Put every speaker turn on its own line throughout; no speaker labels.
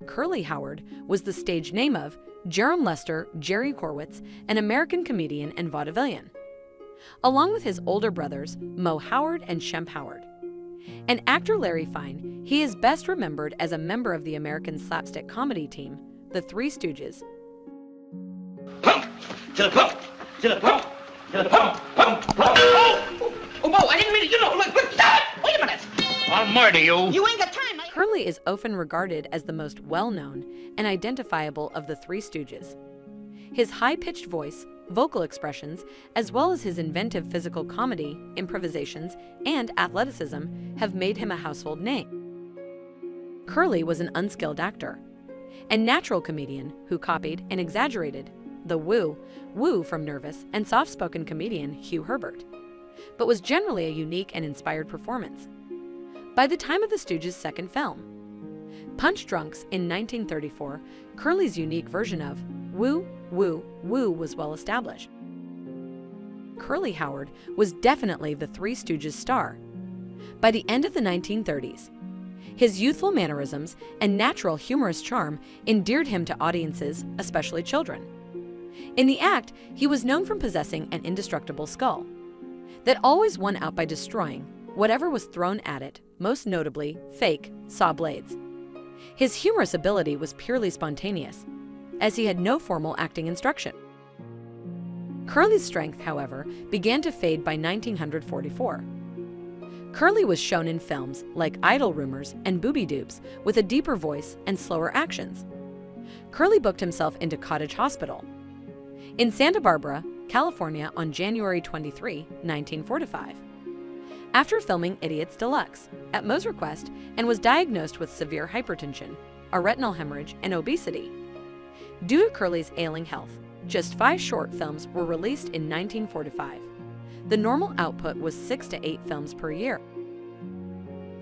Curly Howard was the stage name of Jerome Lester Jerry Horwitz, an American comedian and vaudevillian, along with his older brothers Mo Howard and Shemp Howard. And actor Larry Fine, he is best remembered as a member of the American slapstick comedy team, the Three Stooges.
Pump! To the pump! To the pump! To the pump! Pump! Pump! Oh! Oh, Mo, I didn't mean it. You know, look, stop! Wait a minute! I'll murder you. You ain't got time.
Curly is often regarded as the most well-known and identifiable of the Three Stooges. His high-pitched voice, vocal expressions, as well as his inventive physical comedy, improvisations, and athleticism have made him a household name. Curly was an unskilled actor, a natural comedian who copied and exaggerated the woo from nervous and soft-spoken comedian Hugh Herbert, but was generally a unique and inspired performance. By the time of the Stooges' second film, Punch Drunks in 1934, Curly's unique version of woo was well established. Curly Howard was definitely the Three Stooges' star. By the end of the 1930s, his youthful mannerisms and natural humorous charm endeared him to audiences, especially children. In the act, he was known for possessing an indestructible skull that always won out by destroying whatever was thrown at it, most notably fake saw blades. His humorous ability was purely spontaneous, as he had no formal acting instruction. Curly's strength, however, began to fade by 1944. Curly was shown in films like Idle Rumors and Booby Doobs with a deeper voice and slower actions. Curly booked himself into Cottage Hospital in Santa Barbara, California on January 23, 1945. After filming Idiots Deluxe at Moe's request, and was diagnosed with severe hypertension, a retinal hemorrhage, and obesity. Due to Curly's ailing health, just 5 short films were released in 1945. The normal output was 6 to 8 films per year.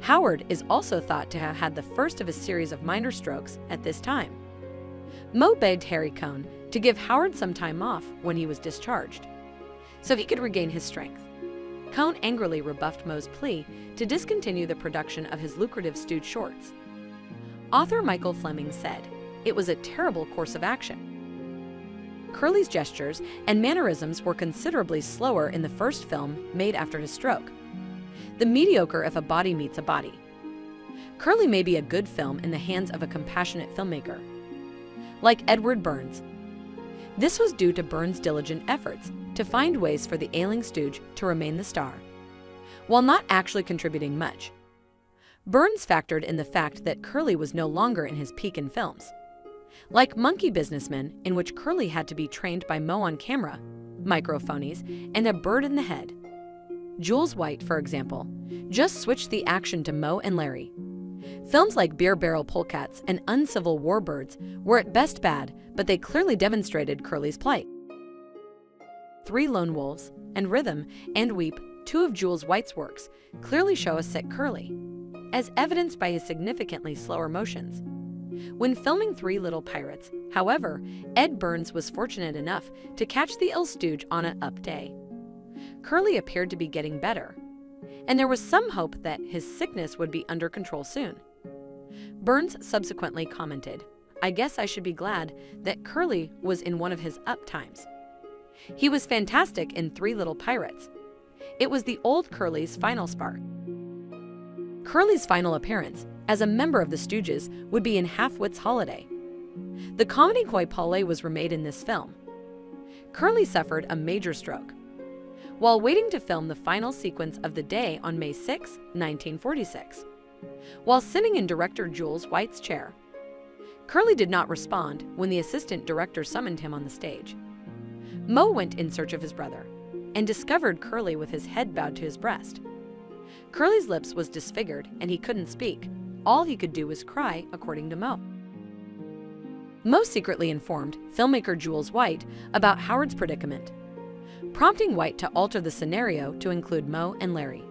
Howard is also thought to have had the first of a series of minor strokes at this time. Moe begged Harry Cohn to give Howard some time off when he was discharged, so he could regain his strength. Cohn angrily rebuffed Moe's plea to discontinue the production of his lucrative Stooge shorts. Author Michael Fleming said, "It was a terrible course of action." Curly's gestures and mannerisms were considerably slower in the first film made after his stroke, The Mediocre If a Body Meets a Body. Curly may be a good film in the hands of a compassionate filmmaker, like Edward Burns. This was due to Burns' diligent efforts to find ways for the ailing Stooge to remain the star, while not actually contributing much. Burns factored in the fact that Curly was no longer in his peak in films, like Monkey Businessman, in which Curly had to be trained by Moe on camera, microphonies, and a bird in the head. Jules White, for example, just switched the action to Moe and Larry. Films like Beer Barrel Polecats and Uncivil Warbirds were at best bad, but they clearly demonstrated Curly's plight. Three Lone Wolves and Rhythm and Weep, 2 of Jules White's works, clearly show a sick Curly, as evidenced by his significantly slower motions. When filming Three Little Pirates, however, Ed Burns was fortunate enough to catch the ill Stooge on an up day. Curly appeared to be getting better, and there was some hope that his sickness would be under control soon. Burns subsequently commented, "I guess I should be glad that Curly was in one of his up times. He was fantastic in Three Little Pirates. It was the old Curly's final spark." Curly's final appearance as a member of the Stooges would be in Half-Wit's Holiday. The comedy Koi Polly was remade in this film. Curly suffered a major stroke while waiting to film the final sequence of The Day on May 6, 1946. While sitting in director Jules White's chair, Curly did not respond when the assistant director summoned him on the stage. Moe went in search of his brother and discovered Curly with his head bowed to his breast. Curly's lips was disfigured and he couldn't speak. All he could do was cry, according to Moe. Moe secretly informed filmmaker Jules White about Howard's predicament, prompting White to alter the scenario to include Moe and Larry.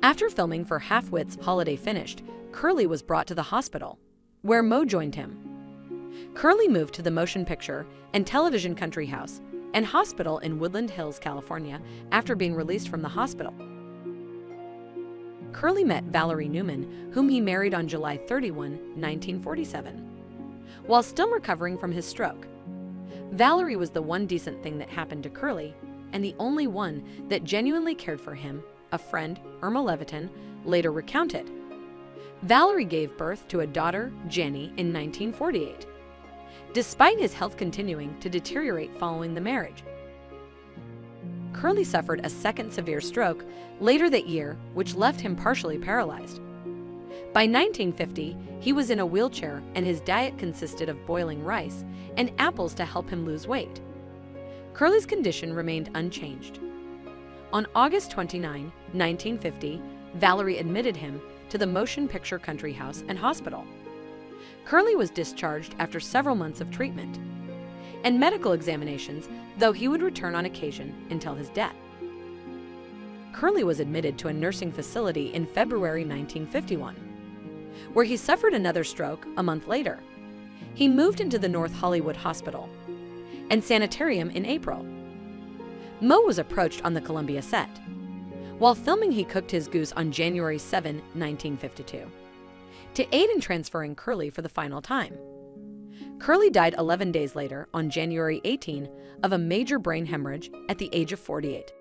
After filming for Half-Wit's Holiday finished, Curly was brought to the hospital, where Moe joined him. Curly moved to the Motion Picture and Television Country House and Hospital in Woodland Hills, California, after being released from the hospital. Curly met Valerie Newman, whom he married on July 31, 1947. while still recovering from his stroke. Valerie was the one decent thing that happened to Curly, and the only one that genuinely cared for him, a friend, Irma Levitin, later recounted. Valerie gave birth to a daughter, Jenny, in 1948, despite his health continuing to deteriorate following the marriage. Curly suffered a second severe stroke later that year, which left him partially paralyzed. By 1950, he was in a wheelchair and his diet consisted of boiling rice and apples to help him lose weight. Curly's condition remained unchanged. On August 29, 1950, Valerie admitted him to the Motion Picture Country House and Hospital. Curly was discharged after several months of treatment and medical examinations, though he would return on occasion until his death. Curly was admitted to a nursing facility in February 1951, where he suffered another stroke a month later. He moved into the North Hollywood Hospital and Sanitarium in April. Moe was approached on the Columbia set. While filming, he cooked his goose on January 7, 1952, to aid in transferring Curly for the final time. Curly died 11 days later on January 18 of a major brain hemorrhage at the age of 48.